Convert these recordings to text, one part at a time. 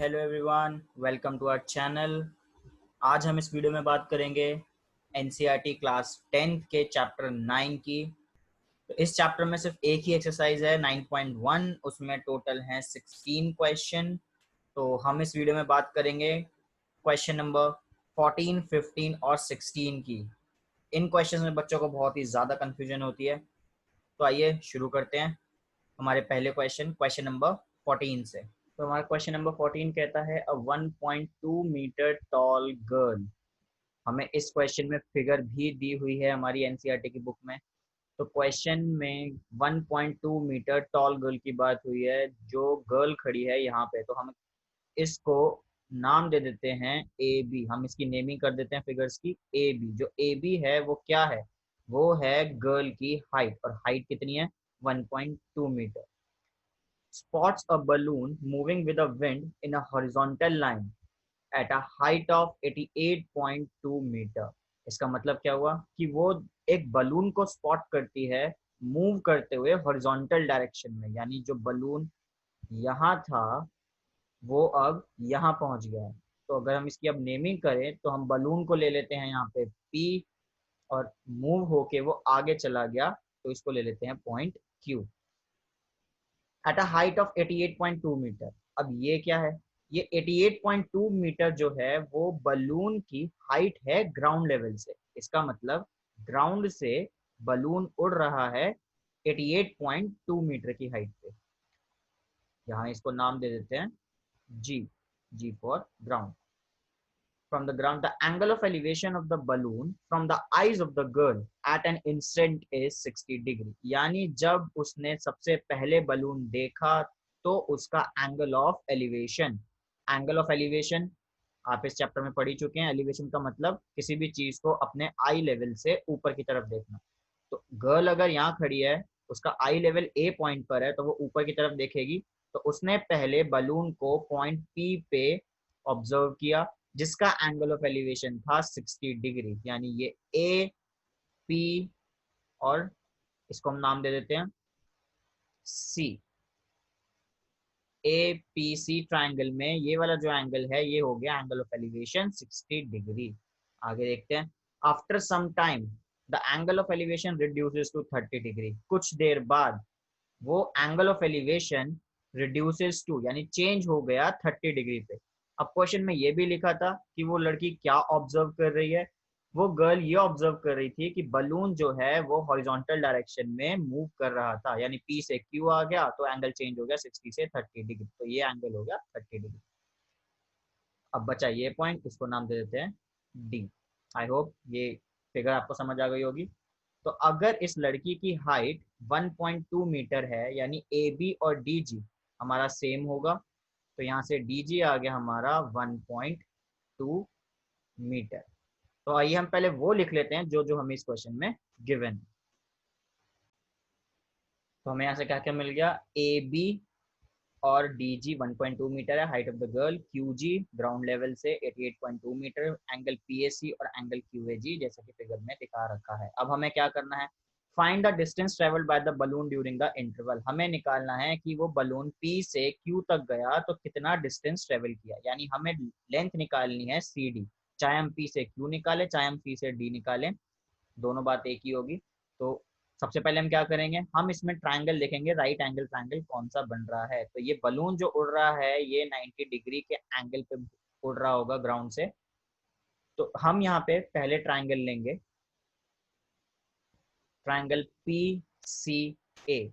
Hello everyone, welcome to our channel. आज हम इस वीडियो में बात करेंगे एनसीईआरटी क्लास 10th के चैप्टर 9 की। तो इस चैप्टर में सिर्फ एक ही एक्सरसाइज है 9.1, उसमें टोटल हैं 16 क्वेश्चन। तो हम इस वीडियो में बात करेंगे क्वेश्चन नंबर 14, 15 और 16 की। इन क्वेश्चन में बच्चों को बहुत ही ज़्यादा कन्फ्यूजन होती है। तो आइए शुरू करते हैं हमारे पहले क्वेश्चन नंबर 14 से। तो हमारा क्वेश्चन नंबर 14 कहता है अ 1.2 मीटर टॉल गर्ल। हमें इस क्वेश्चन में फिगर भी दी हुई है हमारी एनसीईआरटी की बुक में। तो क्वेश्चन में 1.2 मीटर टॉल गर्ल की बात हुई है, जो गर्ल खड़ी है यहाँ पे। तो हम इसको नाम दे देते हैं ए बी। हम इसकी नेमिंग कर देते हैं फिगर्स की ए बी। जो ए बी है वो क्या है? वो है गर्ल की हाइट, और हाइट कितनी है? 1.2 metre. Spots a balloon moving with the wind in a horizontal line at a height of 88.2 metre. इसका मतलब क्या हुआ कि वो एक बलून को स्पॉट करती है मूव करते हुए हॉरिजॉन्टल डायरेक्शन में, यानी जो बलून यहाँ था वो अब यहाँ पहुंच गया है। तो अगर हम इसकी अब नेमिंग करें तो हम बलून को ले लेते हैं यहाँ पे पी, और मूव होके वो आगे चला गया तो इसको ले लेते हैं point Q at a height of 88.2 metre. अब ये क्या है? ये 88.2 मीटर जो है वो बलून की हाइट है ग्राउंड लेवल से। इसका मतलब ग्राउंड से बलून उड़ रहा है 88.2 मीटर की हाइट पे। यहाँ इसको नाम दे देते हैं जी। G for ground. From the ground, the angle of elevation of the balloon from the eyes of the girl at an instant is 60 degree. यानी जब उसने सबसे पहले बलून देखा तो उसका angle of elevation. Angle of elevation आप इस चैप्टर में पढ़ ही चुके हैं। एलिवेशन का मतलब किसी भी चीज को अपने आई लेवल से ऊपर की तरफ देखना। तो गर्ल अगर यहाँ खड़ी है, उसका आई लेवल ए पॉइंट पर है, तो वो ऊपर की तरफ देखेगी। तो उसने पहले बलून को पॉइंट पी पे ऑब्जर्व किया, जिसका एंगल ऑफ एलिवेशन था 60 डिग्री। यानी ये ए पी, और इसको हम नाम दे देते हैं सी। ए पी सी ट्राइंगल में ये वाला जो एंगल है ये हो गया एंगल ऑफ एलिवेशन 60 डिग्री। आगे देखते हैं। After some time the angle of elevation reduces to 30 degree. कुछ देर बाद वो angle of elevation reduces to यानी चेंज हो गया 30 डिग्री पे। अब क्वेश्चन में ये भी लिखा था कि वो लड़की क्या ऑब्जर्व कर रही है। वो गर्ल ये ऑब्जर्व कर रही थी कि बलून जो है वो हॉरिजॉन्टल डायरेक्शन में मूव कर रहा था, यानी पी से क्यू आ गया तो एंगल चेंज हो गया 60 से 30 डिग्री। तो ये एंगल हो गया 30 डिग्री। अब बचा ये पॉइंट, इसको नाम दे देते हैं डी। आई होप ये फिगर आपको समझ आ गई होगी। तो अगर इस लड़की की हाइट 1.2 मीटर है, यानी ए बी और डी जी हमारा सेम होगा। तो यहाँ से डी जी आ गया हमारा 1.2 मीटर। तो आइए हम पहले वो लिख लेते हैं जो जो हमें इस क्वेश्चन में गिवन है। तो हमें यहाँ से क्या क्या मिल गया? ए बी और डी जी 1.2 मीटर है height of the girl. Q G ground level से 88.2 metre. Angle P A C और एंगल क्यू ए जी जैसा कि फिगर में दिखा रखा है। अब हमें क्या करना है? Find the distance travelled by the balloon during the interval. हमें निकालना है कि वो बलून पी से क्यू तक गया तो कितना डिस्टेंस ट्रेवल किया, यानी हमें लेंथ निकालनी है सी डी। चाहे हम पी से क्यू निकालें, चाहे हम पी से डी निकालें, दोनों बात एक ही होगी। तो सबसे पहले हम क्या करेंगे? हम इसमें ट्रायंगल देखेंगे, राइट एंगल ट्रायंगल कौन सा बन रहा है। तो ये बलून जो उड़ रहा है ये 90 डिग्री के एंगल पे उड़ रहा होगा ग्राउंड से। तो हम यहाँ पे पहले ट्रायंगल लेंगे, ट्रायंगल पी सी ए।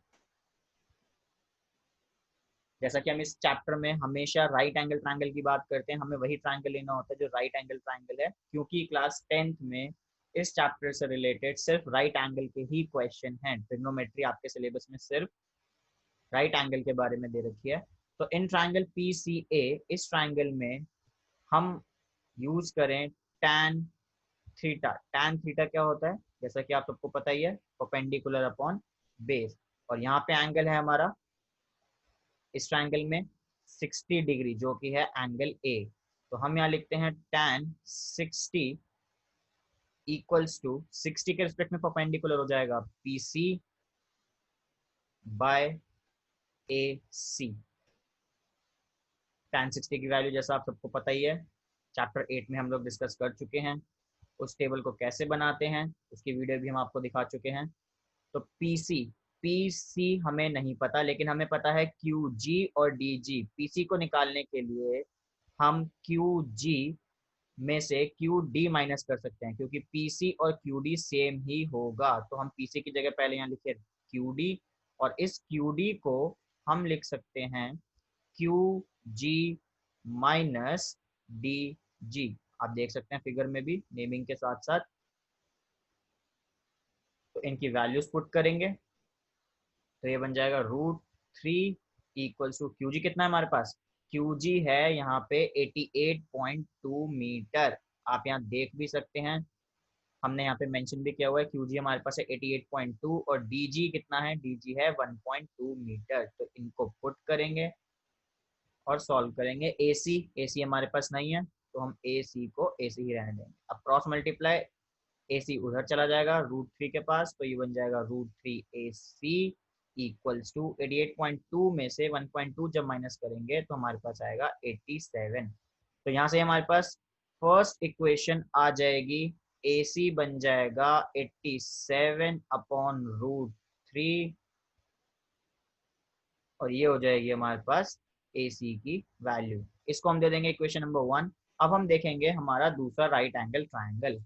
जैसा कि हम इस चैप्टर में हमेशा राइट एंगल ट्रायंगल की बात करते हैं, हमें वही ट्रायंगल लेना होता है जो राइट एंगल ट्रायंगल है, क्योंकि क्लास 10th में इस चैप्टर से रिलेटेड सिर्फ राइट एंगल के ही क्वेश्चन हैं। ट्रिग्नोमेट्री आपके सिलेबस में सिर्फ राइट एंगल के बारे में दे रखी है। तो इन ट्राइंगल पी सी ए, इस ट्राइंगल में हम यूज करें टैन थीटा। टैन थीटा क्या होता है? जैसा कि आप सबको पता ही है, परपेंडिकुलर अपॉन बेस। और यहाँ पे एंगल है हमारा इस ट्राइंगल में 60 डिग्री, जो कि है एंगल ए। तो हम यहाँ लिखते हैं टैन 60 इक्वल्स टू 60 के रिस्पेक्ट में परपेंडिकुलर हो जाएगा पी सी बाय ए सी। tan 60 की वैल्यू जैसा आप सबको पता ही है, चैप्टर 8 में हम लोग डिस्कस कर चुके हैं। उस टेबल को कैसे बनाते हैं उसकी वीडियो भी हम आपको दिखा चुके हैं। तो पीसी पीसी हमें नहीं पता, लेकिन हमें पता है क्यूजी और डीजी। पीसी को निकालने के लिए हम क्यूजी में से क्यू डी माइनस कर सकते हैं, क्योंकि पीसी और क्यू डी सेम ही होगा। तो हम पीसी की जगह पहले यहाँ लिखे क्यू डी, और इस क्यू डी को हम लिख सकते हैं क्यू जी माइनस डी जी। आप देख सकते हैं फिगर में भी नेमिंग के साथ साथ। तो इनकी वैल्यूज पुट करेंगे तो ये बन जाएगा √3 इक्वल्स टू क्यू जी कितना है हमारे पास, क्यू जी है यहाँ पे 88.2 मीटर। आप यहाँ देख भी सकते हैं, हमने यहाँ पे मेंशन भी किया हुआ है क्यू जी हमारे पास है 88.2, और डी जी कितना है, डी जी है 1.2 मीटर। तो इनको पुट करेंगे और सॉल्व करेंगे। AC AC हमारे पास नहीं है तो हम AC को AC ही रहने देंगे। अब क्रॉस मल्टीप्लाई, AC उधर चला जाएगा √3 के पास, तो ये बन जाएगा √3 AC इक्वल्स टू 88.2 में से 1.2 जब माइनस करेंगे तो हमारे पास आएगा 87। तो यहाँ से हमारे पास फर्स्ट इक्वेशन आ जाएगी, AC बन जाएगा 87 अपॉन √3, और ये हो जाएगी हमारे पास AC की वैल्यू। इसको हम दे देंगे इक्वेशन नंबर 1। अब हम देखेंगे हमारा दूसरा राइट एंगल ट्राइंगल।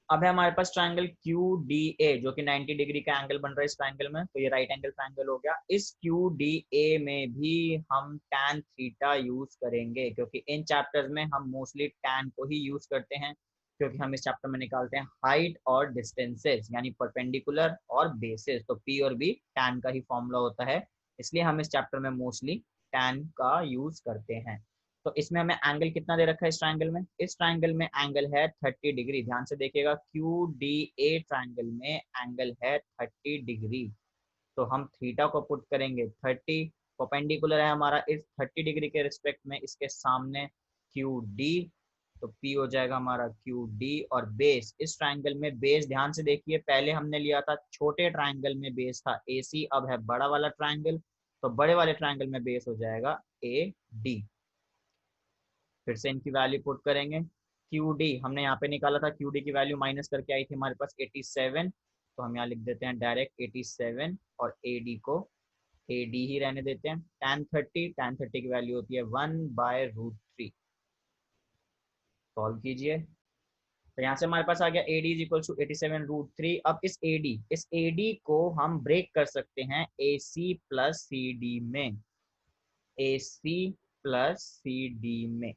अब है हमारे पास ट्राइंगल क्यू डी ए, जो कि 90 डिग्री का एंगल बन रहा है इस ट्राइंगल में। तो ये राइट एंगल ट्राइंगल हो गया। इस क्यू डी ए में भी हम tan थीटा यूज करेंगे, क्योंकि इन चैप्टर्स में हम मोस्टली tan को ही यूज करते हैं, क्योंकि हम इस चैप्टर में निकालते हैं हाइट और डिस्टेंसेस, यानी परपेंडिकुलर और बेसिस। तो P और B tan का ही फॉर्मूला होता है, इसलिए हम इस चैप्टर में मोस्टली tan का यूज करते हैं। तो इसमें हमें एंगल कितना दे रखा है इस ट्राइंगल में, इस ट्राइंगल में एंगल है 30 डिग्री। ध्यान से देखिएगा, क्यू डी ए ट्राइंगल में एंगल है 30 डिग्री। तो हम थीटा को पुट करेंगे 30, परपेंडिकुलर है हमारा इस 30 डिग्री के रिस्पेक्ट में इसके सामने क्यू डी। तो P हो जाएगा हमारा क्यू डी, और बेस, इस ट्राइंगल में बेस ध्यान से देखिए, पहले हमने लिया था छोटे ट्राइंगल में बेस था AC, अब है बड़ा वाला ट्राइंगल, तो बड़े वाले ट्राइंगल में बेस हो जाएगा AD। फिर से इनकी वैल्यू पुट करेंगे। क्यू डी हमने यहाँ पे निकाला था, क्यू डी की वैल्यू माइनस करके आई थी हमारे पास 87, तो हम यहाँ लिख देते हैं डायरेक्ट 87, और ए डी को AD ही रहने देते हैं। tan 30 की वैल्यू होती है 1/√3। सॉल्व कीजिए, तो यहाँ से हमारे पास आ गया AD इज इक्वल टू 87√3। अब इस AD को हम ब्रेक कर सकते हैं AC प्लस CD में, AC प्लस CD में,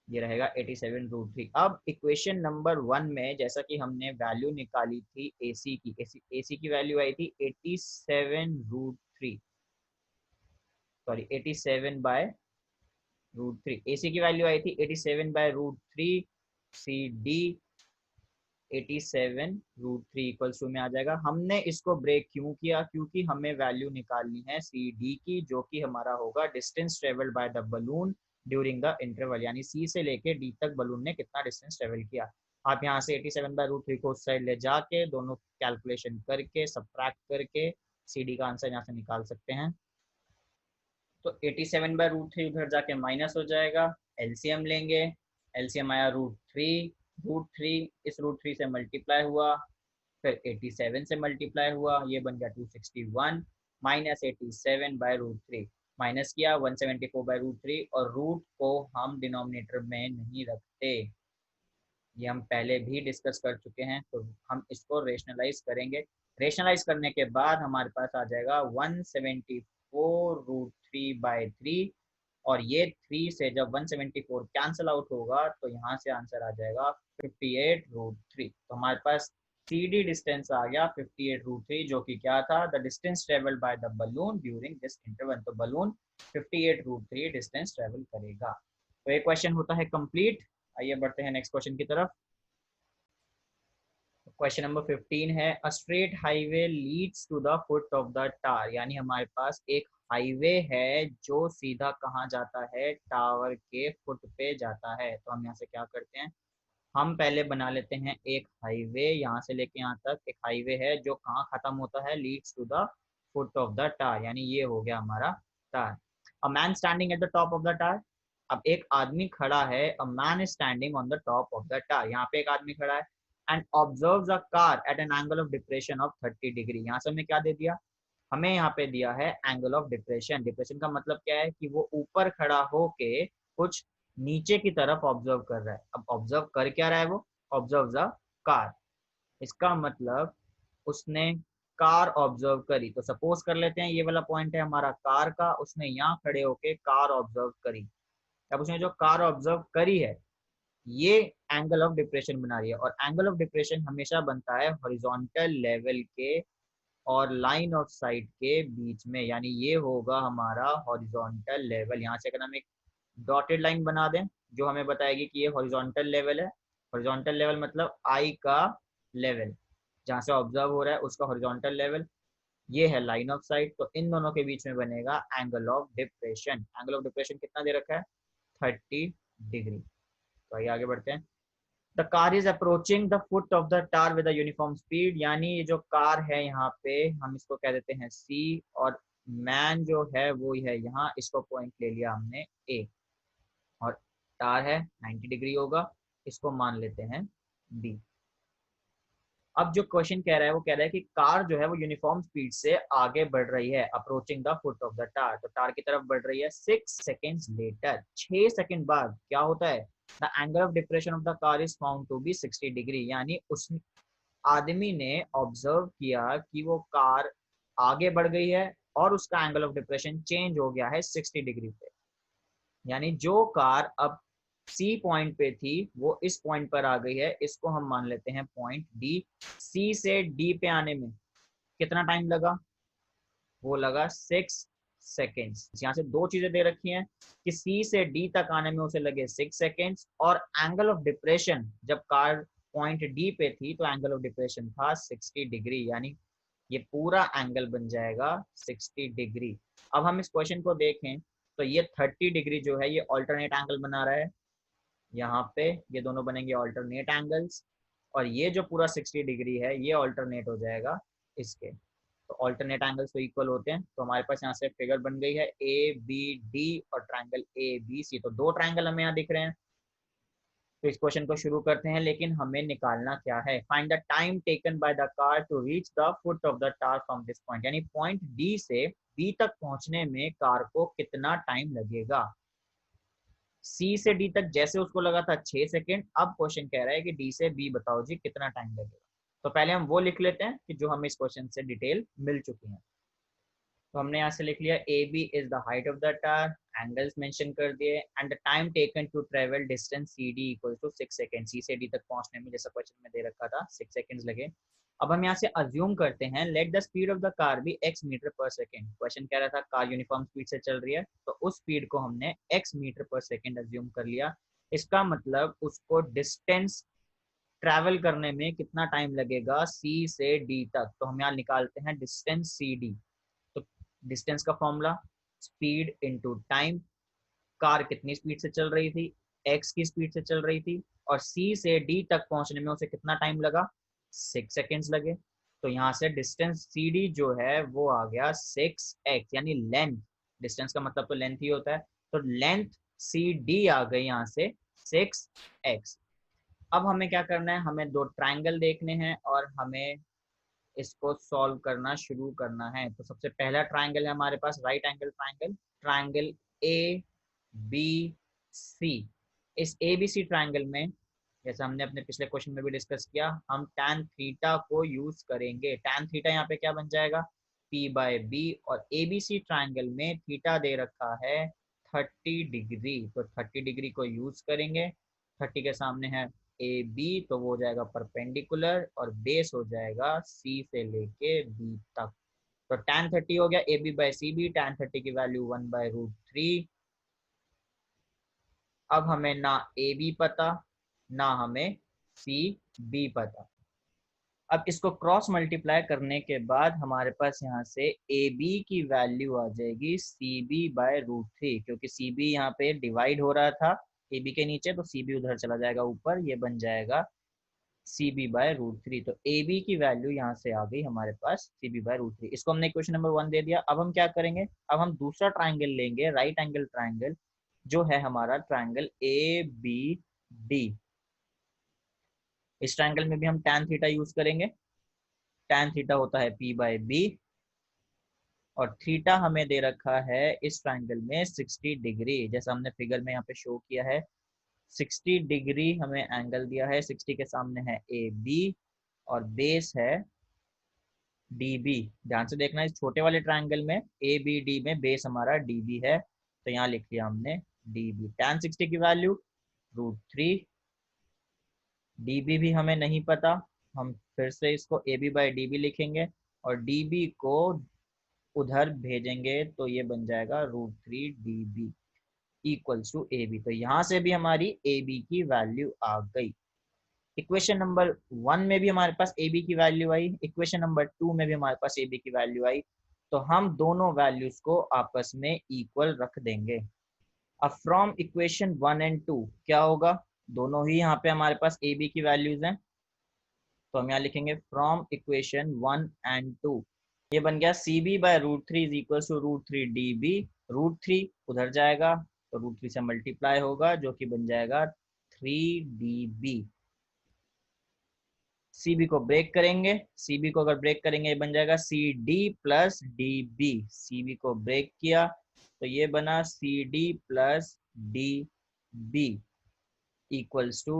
ये रहेगा 87√3। अब इक्वेशन नंबर 1 में जैसा कि हमने वैल्यू निकाली थी AC की, AC की वैल्यू आई थी 87√3, सॉरी 87/√3। AC की वैल्यू आई थी 87/√3, CD 87√3 इक्वल्स टू में आ जाएगा। हमने इसको ब्रेक क्यों किया, क्योंकि हमें वैल्यू निकालनी है CD की, जो कि हमारा होगा distance travelled by the balloon during the interval, यानी C से लेके D तक बलून ने कितना डिस्टेंस ट्रेवल किया। आप यहाँ से 87/√3 को उस साइड ले जाके दोनों कैलकुलेशन करके सब्ट्रैक्ट करके CD का आंसर यहाँ से निकाल सकते हैं। तो 87/√3 उधर जाके माइनस हो जाएगा, एलसीएम लेंगे, एलसीएम आया √3 इस √3 से मल्टीप्लाई हुआ, फिर 87 से मल्टीप्लाई हुआ, ये बन गया 261 माइनस 87/√3, माइनस किया 174/√3, और रूट को हम डिनोमिनेटर में नहीं रखते, ये हम पहले भी डिस्कस कर चुके हैं। तो हम इसको रेशनलाइज करेंगे, रेशनलाइज करने के बाद हमारे पास आ जाएगा 174√3/3, और ये 3 से जब 174 कैंसिल आउट होगा तो यहाँ से आंसर आ जाएगा 58√3। तो हमारे पास CD डिस्टेंस आ गया 58√3, जो कि क्या था, the distance travelled by the balloon during this interval. तो बलून 58√3 डिस्टेंस ट्रेवल करेगा। तो ये क्वेश्चन होता है कंप्लीट। आइए बढ़ते हैं नेक्स्ट क्वेश्चन की तरफ। क्वेश्चन नंबर 15 है, a straight highway leads to the foot of the tower, यानी हमारे पास एक हाईवे है जो सीधा कहाँ जाता है, टावर के फुट पे जाता है। तो हम यहाँ से क्या करते हैं, हम पहले बना लेते हैं एक हाईवे, यहाँ से लेके यहाँ तक एक हाईवे है जो कहाँ खत्म होता है, leads to the foot of the tower, यानी ये हो गया हमारा tower. A man standing at the top of the tower, अब एक आदमी खड़ा है, a man is standing on the top of the tower, यहाँ पे एक आदमी खड़ा है, and observes a car at an angle of depression of 30 degree. यहाँ से हमें क्या दे दिया, हमें यहाँ पे दिया है एंगल ऑफ डिप्रेशन। डिप्रेशन का मतलब क्या है कि वो ऊपर खड़ा होके कुछ नीचे की तरफ ऑब्जर्व कर रहा है। अब ऑब्जर्व कर क्या रहा है, वो ऑब्जर्व अ कार, इसका मतलब उसने कार ऑब्जर्व करी। तो सपोज कर लेते हैं ये वाला पॉइंट है हमारा कार का, उसने यहाँ खड़े होके कार ऑब्जर्व करी। अब उसने जो कार ऑब्जर्व करी है ये एंगल ऑफ डिप्रेशन बना रही है, और एंगल ऑफ डिप्रेशन हमेशा बनता है हॉरिजॉन्टल लेवल के और लाइन ऑफ साइट के बीच में, यानी ये होगा हमारा हॉरिजॉन्टल लेवल। यहाँ से अगर हम एक डॉटेड लाइन बना दें जो हमें बताएगी कि ये हॉरिजॉन्टल लेवल है। हॉरिजॉन्टल लेवल मतलब आई का लेवल, जहाँ से ऑब्जर्व हो रहा है उसका हॉरिजॉन्टल लेवल, ये है लाइन ऑफ साइट। तो इन दोनों के बीच में बनेगा angle of depression. Angle of depression कितना दे रखा है, 30 डिग्री। तो आइए आगे बढ़ते हैं। The car is approaching the foot of the tower with uniform speed, यानी ये जो कार है यहाँ पे हम इसको कह देते हैं सी, और मैन जो है वो है यहाँ, इसको पॉइंट ले लिया हमने ए, और टावर है 90 डिग्री होगा, इसको मान लेते हैं बी। अब जो क्वेश्चन कह रहा है वो कह रहा है कि कार जो है वो यूनिफॉर्म स्पीड से आगे बढ़ रही है, approaching the foot of the tower, तो टावर की तरफ बढ़ रही है। 6 सेकेंड्स लेटर, 6 सेकेंड बाद क्या होता है, the angle of depression of the car is found to be 60 degree, यानी उस आदमी ने ऑब्जर्व किया कि वो कार आगे बढ़ गई है और उसका एंगल ऑफ डिप्रेशन चेंज हो गया है 60 डिग्री पे। यानी जो कार अब सी पॉइंट पे थी वो इस पॉइंट पर आ गई है, इसको हम मान लेते हैं पॉइंट डी। सी से डी पे आने में कितना टाइम लगा, वो लगा 6 सेकेंड्स। यहाँ से दो चीजें दे रखी हैं कि सी से डी तक आने में उसे लगे 6 सेकेंड्स, और एंगल ऑफ डिप्रेशन जब कार पॉइंट डी पे थी तो एंगल ऑफ डिप्रेशन था 60 डिग्री, यानी ये पूरा एंगल बन जाएगा 60 डिग्री। अब हम इस क्वेश्चन को देखें तो ये 30 डिग्री जो है ये ऑल्टरनेट एंगल बना रहा है, यहाँ पे ये दोनों बनेंगे ऑल्टरनेट एंगल्स, और ये जो पूरा 60 डिग्री है ये ऑल्टरनेट हो जाएगा इसके। तो ऑल्टरनेट एंगल्स तो इक्वल होते हैं, तो हमारे पास यहाँ से फिगर बन गई है ए बी डी और ट्राइंगल ए बी सी। तो दो ट्राइंगल हमें यहाँ दिख रहे हैं। तो इस क्वेश्चन को शुरू करते हैं, लेकिन हमें निकालना क्या है, find the time taken by the car to reach the foot of the tower from this point, यानी पॉइंट डी से बी तक पहुंचने में कार को कितना टाइम लगेगा। सी से डी तक जैसे उसको लगा था 6 सेकेंड, अब क्वेश्चन कह रहा है कि डी से बी बताओ जी कितना टाइम लगेगा। तो पहले हम वो लिख लेते हैं कि जो हमें इस क्वेश्चन से डिटेल मिल चुकी है। तो हमने यहाँ से लिख लिया A B is the height of the tower, angles mention कर दिए, and the time taken to travel distance C D equal to 6 second. C से डी तक पहुंचने में जैसा क्वेश्चन में दे रखा था 6 सेकेंड्स लगे। अब हम यहाँ से अज्यूम करते हैं let the speed of the car be x metre per second. Question कह रहा था कार यूनिफॉर्म स्पीड से चल रही है, तो उस स्पीड को हमने x metre per second assume कर लिया। इसका मतलब उसको डिस्टेंस ट्रैवल करने में कितना टाइम लगेगा C से D तक। तो हम यहाँ निकालते हैं डिस्टेंस सी डी। तो डिस्टेंस का formula speed into time, car कितनी स्पीड से चल रही थी, x की स्पीड से चल रही थी, और C से D तक पहुंचने में उसे कितना टाइम लगा, 6 सेकेंड्स लगे। तो यहाँ से डिस्टेंस CD जो है वो आ गया 6x, यानी लेंथ, डिस्टेंस का मतलब तो लेंथ ही होता है, तो लेंथ CD आ गई यहाँ से 6x। अब हमें क्या करना है, हमें दो ट्राइंगल देखने हैं और हमें इसको सॉल्व करना शुरू करना है। तो सबसे पहला ट्राइंगल है हमारे पास right angle triangle, triangle A B C. इस ए बी सी ट्राइंगल में जैसे हमने अपने पिछले क्वेश्चन में भी डिस्कस किया, हम tan थीटा को यूज करेंगे। tan थीटा यहाँ पे क्या बन जाएगा, p बाय बी, और ए बी सी ट्राइंगल में थीटा दे रखा है 30 डिग्री, तो 30 डिग्री को यूज करेंगे। 30 के सामने है ए बी, तो वो हो जाएगा परपेंडिकुलर, और बेस हो जाएगा सी से लेके बी तक। तो tan 30 हो गया A B by C B, tan 30 की वैल्यू 1/√3। अब हमें ना ए बी पता ना हमें सी बी पता। अब इसको क्रॉस मल्टीप्लाई करने के बाद हमारे पास यहाँ से ए बी की वैल्यू आ जाएगी सी बी बाय√3, क्योंकि सी बी यहाँ पे डिवाइड हो रहा था ए बी के नीचे, तो सी बी उधर चला जाएगा ऊपर, ये बन जाएगा CB/√3। तो AB की वैल्यू यहाँ से आ गई हमारे पास CB/√3। इसको हमने क्वेश्चन नंबर 1 दे दिया। अब हम क्या करेंगे, अब हम दूसरा ट्राइंगल लेंगे, राइट एंगल ट्राइंगल, जो है हमारा ट्राइंगल ABD। इस ट्राइंगल में भी हम tan थीटा यूज करेंगे। tan थीटा होता है P/B, और थीटा हमें दे रखा है इस ट्राइंगल में 60 डिग्री, जैसा हमने फिगर में यहाँ पे शो किया है। 60 डिग्री हमें एंगल दिया है। 60 के सामने है AB और बेस है DB। ध्यान से देखना, इस छोटे वाले ट्राइंगल में ABD में बेस हमारा DB है, तो यहाँ लिख लिया हमने DB। tan 60 की वैल्यू √3। DB भी हमें नहीं पता, हम फिर से इसको AB/DB लिखेंगे और DB को उधर भेजेंगे तो ये बन जाएगा √3 DB इक्वल्स टू AB। तो यहाँ से भी हमारी AB की वैल्यू आ गई। इक्वेशन नंबर 1 में भी हमारे पास AB की वैल्यू आई, इक्वेशन नंबर 2 में भी हमारे पास AB की वैल्यू आई। तो हम दोनों वैल्यूज को आपस में इक्वल रख देंगे। अब फ्रॉम इक्वेशन 1 एंड 2 क्या होगा, दोनों ही यहाँ पे हमारे पास AB की वैल्यूज हैं, तो हम यहाँ लिखेंगे फ्रॉम इक्वेशन 1 एंड 2। ये बन गया CB/√3 is equal to √3 DB। √3 उधर जाएगा तो √3 से मल्टीप्लाई होगा, जो कि बन जाएगा 3 DB। CB को ब्रेक करेंगे, CB को अगर ब्रेक करेंगे ये बन जाएगा CD प्लस DB। CB को ब्रेक किया तो ये बना CD plus DB equals to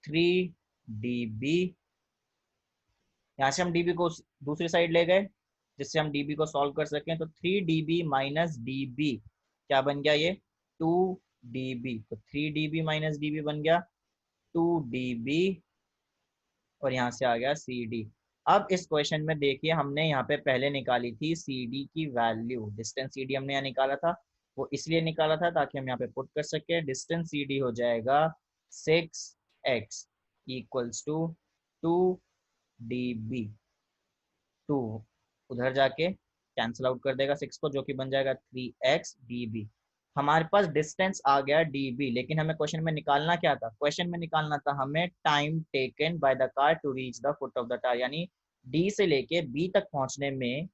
3 DB। यहाँ से हम DB को दूसरी साइड ले गए जिससे हम DB को सॉल्व कर सकें, तो 3 DB माइनस DB क्या बन गया, ये 2 DB। तो 3 DB माइनस DB बन गया 2 DB, और यहाँ से आ गया CD। अब इस क्वेश्चन में देखिए, हमने यहाँ पे पहले निकाली थी CD की वैल्यू, डिस्टेंस CD हमने यहाँ निकाला था, वो इसलिए निकाला था ताकि हम यहाँ पे पुट कर सके। डिस्टेंस CD हो जाएगा 6x इक्वल्स टू 2 DB। 2 उधर जाके कैंसिल आउट कर देगा 6 को, जो कि बन जाएगा 3x DB। हमारे पास डिस्टेंस आ गया DB, लेकिन हमें क्वेश्चन में निकालना क्या था, क्वेश्चन में निकालना था हमें time taken by the car to reach the foot of the tower, यानी D से लेके B तक पहुंचने में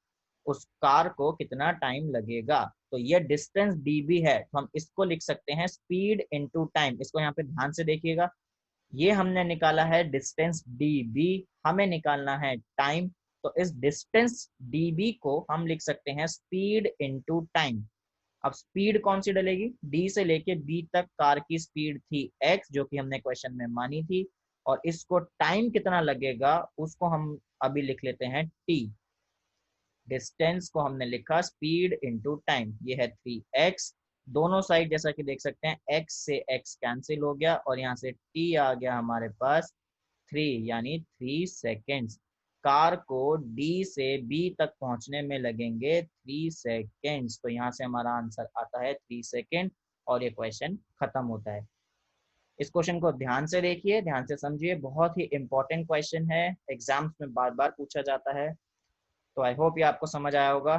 उस कार को कितना टाइम लगेगा। तो ये डिस्टेंस DB है, तो हम इसको लिख सकते हैं स्पीड इनटू टाइम। इसको यहाँ पे ध्यान से देखिएगा, ये हमने निकाला है डिस्टेंस DB, हमें निकालना है टाइम, तो इस डिस्टेंस DB को हम लिख सकते हैं स्पीड इनटू टाइम। अब स्पीड कौन सी डलेगी, D से लेके B तक कार की स्पीड थी x, जो कि हमने क्वेश्चन में मानी थी, और इसको टाइम कितना लगेगा उसको हम अभी लिख लेते हैं T। डिस्टेंस को हमने लिखा स्पीड इनटू टाइम, ये है 3x। दोनों साइड जैसा कि देख सकते हैं x से x कैंसिल हो गया, और यहाँ से t आ गया हमारे पास 3, यानी 3 सेकेंड्स। कार को D से B तक पहुंचने में लगेंगे 3 सेकेंड्स। तो यहाँ से हमारा आंसर आता है 3 सेकेंड, और ये क्वेश्चन खत्म होता है। इस क्वेश्चन को ध्यान से देखिए, ध्यान से समझिए, बहुत ही इंपॉर्टेंट क्वेश्चन है, एग्जाम्स में बार बार पूछा जाता है। तो आई होप ये आपको समझ आया होगा।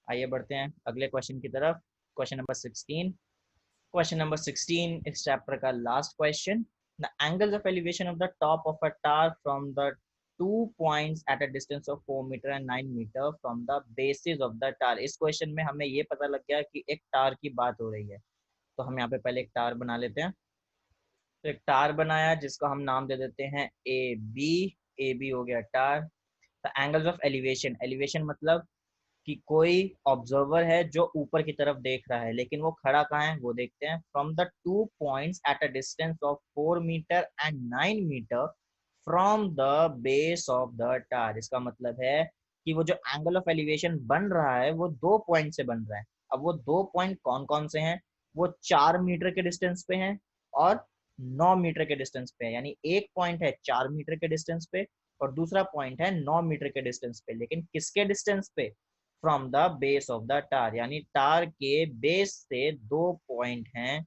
आइए बढ़ते हैं अगले क्वेश्चन की तरफ। Question number 16। क्वेश्चन नंबर 16 इस चैप्टर का last question. The angles of elevation of the top of a tower from the 2 points at a distance of 4 metre and 9 metre from the basis of the tower. इस question में हमें ये पता लग गया कि एक टावर की बात हो रही है, तो हम यहाँ पे पहले एक टावर बना लेते हैं। तो एक टावर बनाया जिसका हम नाम दे देते हैं AB। AB हो गया tower. The angles of elevation, elevation मतलब कि कोई ऑब्जर्वर है जो ऊपर की तरफ देख रहा है, लेकिन वो खड़ा कहाँ है वो देखते हैं। From the 2 points at a distance of 4 metre and 9 metre from the base of the tower. इसका मतलब है कि वो जो एंगल ऑफ एलिवेशन बन रहा है वो 2 पॉइंट से बन रहा है। अब वो 2 पॉइंट कौन कौन से हैं, वो 4 मीटर के डिस्टेंस पे हैं और 9 मीटर के डिस्टेंस पे है। यानी एक पॉइंट है 4 मीटर के डिस्टेंस पे और दूसरा पॉइंट है 9 मीटर के डिस्टेंस पे, लेकिन किसके डिस्टेंस पे, from the base of the tower, यानी टार के बेस से 2 पॉइंट हैं।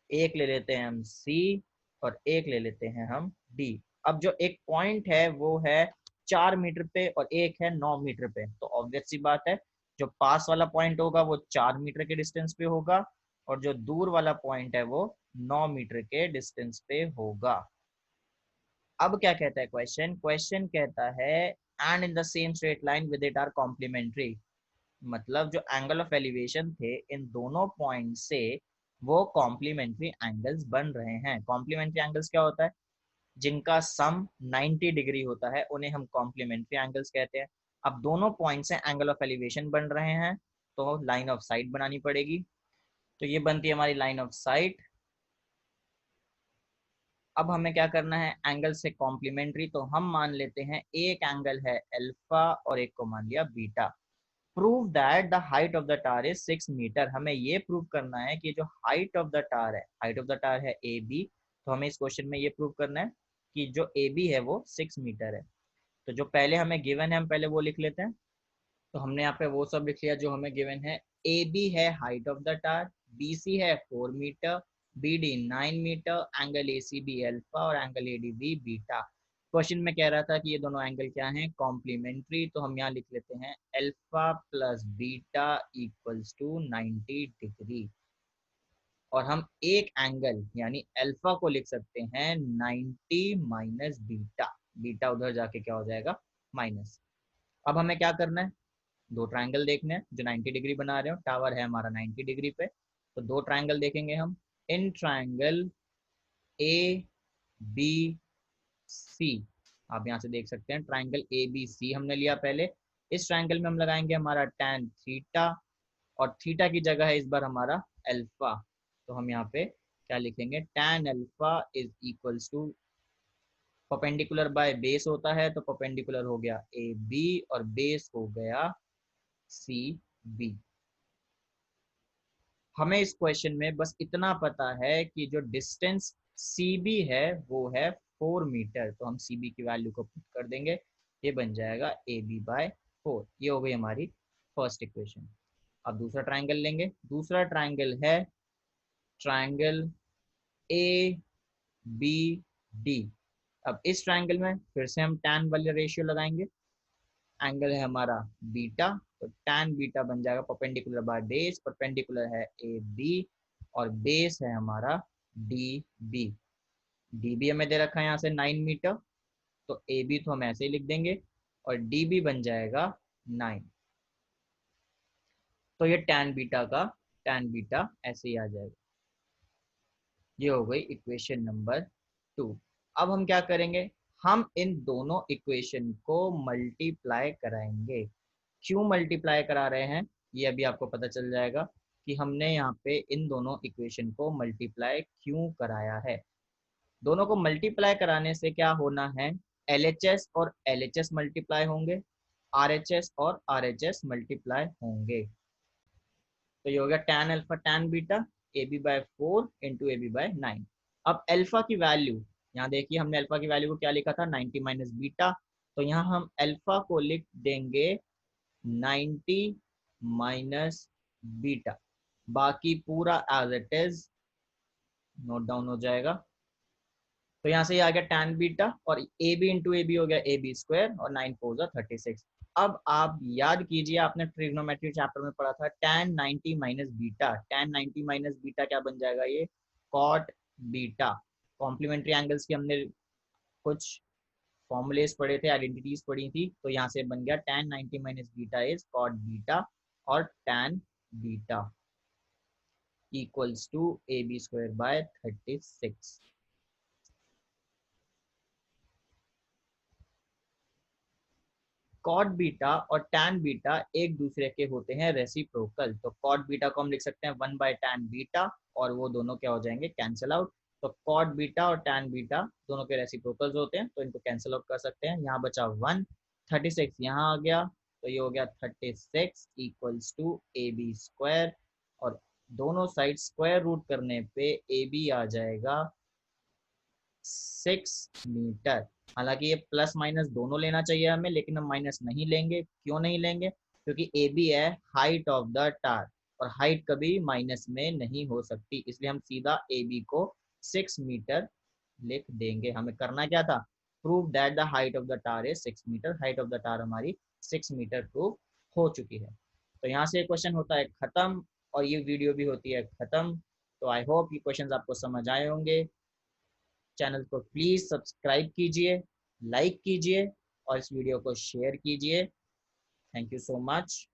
एक ले लेते हैं हम C और एक ले लेते हैं हम D। अब जो एक पॉइंट है वो है 4 मीटर पे और एक है 9 मीटर पे, तो ऑब्वियस सी बात है जो पास वाला पॉइंट होगा वो 4 मीटर के डिस्टेंस पे होगा और जो दूर वाला पॉइंट है वो 9 मीटर के डिस्टेंस पे होगा। अब क्या कहता है क्वेश्चन, क्वेश्चन कहता है and in the same straight line with it are complementary, मतलब जो एंगल ऑफ एलिवेशन थे इन दोनों पॉइंट से वो कॉम्प्लीमेंट्री एंगल्स बन रहे हैं। कॉम्प्लीमेंट्री एंगल्स क्या होता है, जिनका सम 90 डिग्री होता है उन्हें हम कॉम्प्लीमेंट्री एंगल्स कहते हैं। अब दोनों पॉइंट से एंगल ऑफ एलिवेशन बन रहे हैं तो लाइन ऑफ साइट बनानी पड़ेगी। तो ये बनती है हमारी लाइन ऑफ साइट। अब हमें क्या करना है, एंगल से कॉम्प्लीमेंट्री, तो हम मान लेते हैं एक एंगल है अल्फा और एक को मान लिया beta. Prove that the height of the tower is 6 metre. हमें ये प्रूव करना है कि जो हाइट ऑफ द टावर है, हाइट ऑफ द टावर है ए बी, तो हमें इस क्वेश्चन में ये प्रूव करना है कि जो ए बी है वो 6 मीटर है। तो जो पहले हमें गिवन है हम पहले वो लिख लेते हैं। तो हमने यहाँ पे वो सब लिख लिया जो हमें गिवन है। ए बी है height of the tower, B C है 4 metre, B D 9 metre, angle A C B alpha और angle A D B beta. Question में कह रहा था कि ये दोनों एंगल क्या हैं, कॉम्प्लीमेंट्री, तो हम यहाँ लिख लेते हैं alpha plus beta equals to 90 degree. और हम एक एंगल यानी अल्फा को लिख सकते हैं 90 माइनस बीटा, बीटा उधर जाके क्या हो जाएगा माइनस। अब हमें क्या करना है, दो ट्रायंगल देखने हैं जो 90 डिग्री बना रहे हो, टावर है हमारा 90 डिग्री पे, तो दो ट्रायंगल देखेंगे हम। इन ट्रायंगल ए बी सी, आप यहाँ से देख सकते हैं ट्रायंगल ए बी सी हमने लिया पहले। इस ट्रायंगल में हम लगाएंगे हमारा tan थीटा, और थीटा की जगह है इस बार हमारा अल्फा। तो हम यहाँ पे क्या लिखेंगे, tan alpha is equals to, perpendicular by base होता है तो परपेंडिकुलर हो गया ए बी और बेस हो गया सी बी। हमें इस क्वेश्चन में बस इतना पता है कि जो डिस्टेंस सी बी है वो है 4 मीटर, तो हम सी बी की वैल्यू को पुट कर देंगे, ये बन जाएगा ए बी बाय 4। ये हो गई हमारी फर्स्ट इक्वेशन। अब दूसरा ट्राइंगल लेंगे, दूसरा ट्राइंगल है ट्राइंगल ए बी डी। अब इस ट्राइंगल में फिर से हम tan वाले रेशियो लगाएंगे, एंगल है हमारा बीटा, तो tan बीटा बन जाएगा परपेंडिकुलर बाय बेस, परपेंडिकुलर है ए बी और बेस है हमारा डी बी। डी बी हमें दे रखा है यहाँ से 9 मीटर, तो ए बी तो हम ऐसे ही लिख देंगे और डी बी बन जाएगा 9। तो ये tan बीटा ऐसे ही आ जाएगा। ये हो गई इक्वेशन नंबर 2। अब हम क्या करेंगे, हम इन दोनों इक्वेशन को मल्टीप्लाई कराएंगे। क्यों मल्टीप्लाई करा रहे हैं ये अभी आपको पता चल जाएगा कि हमने यहाँ पे इन दोनों इक्वेशन को मल्टीप्लाई क्यों कराया है। दोनों को मल्टीप्लाई कराने से क्या होना है, LHS और LHS मल्टीप्लाई होंगे, RHS और RHS मल्टीप्लाई होंगे। तो ये हो गया tan alpha tan beta A B by 4 into A B by 9। अब अल्फा की वैल्यू, यहाँ देखिए हमने अल्फा की वैल्यू को क्या लिखा था 90 माइनस बीटा, तो यहाँ हम अल्फा को लिख देंगे 90 माइनस बीटा, बाकी पूरा as it is note down हो जाएगा। तो यहाँ से ये आ गया tan बीटा और A B into A B हो गया ए बी स्क्वायर और 9 4 जा 36। अब आप याद कीजिए आपने ट्रिग्नोमेट्री चैप्टर में पढ़ा था tan 90 minus beta, tan 90 minus beta क्या बन जाएगा, ये cot बीटा। कॉम्प्लीमेंट्री एंगल्स की हमने कुछ फॉर्मूलेस पढ़े थे, आइडेंटिटीज पढ़ी थी, तो यहाँ से बन गया tan 90 minus beta is cot beta और tan beta equals to A B square by 36। Cot beta और टैन बीटा एक दूसरे के होते हैं रेसिप्रोकल, तो कॉट बीटा को हम लिख सकते हैं 1/tan बीटा और वो दोनों क्या हो जाएंगे कैंसिल आउट। तो कॉट बीटा और टैन बीटा दोनों के रेसिप्रोकल्स होते हैं तो इनको कैंसिल आउट कर सकते हैं। यहाँ बचा 1, 36 यहाँ आ गया, तो ये हो गया 36 equals to A B square, और दोनों साइड स्क्वायर रूट करने पे ए बी आ जाएगा 6 मीटर। हालांकि ये प्लस माइनस दोनों लेना चाहिए हमें, लेकिन हम माइनस नहीं लेंगे। क्यों नहीं लेंगे, क्योंकि ए बी है हाइट ऑफ द टार और हाइट कभी माइनस में नहीं हो सकती, इसलिए हम सीधा ए बी को 6 मीटर लिख देंगे। हमें करना क्या था, prove that the height of the tower is 6 metre. Height of the tower हमारी 6 मीटर प्रूव हो चुकी है। तो यहाँ से क्वेश्चन होता है खत्म और ये वीडियो भी होती है खत्म। तो आई होप ये क्वेश्चन आपको समझ आए होंगे। चैनल को प्लीज़ सब्सक्राइब कीजिए, लाइक कीजिए और इस वीडियो को शेयर कीजिए। Thank you so much.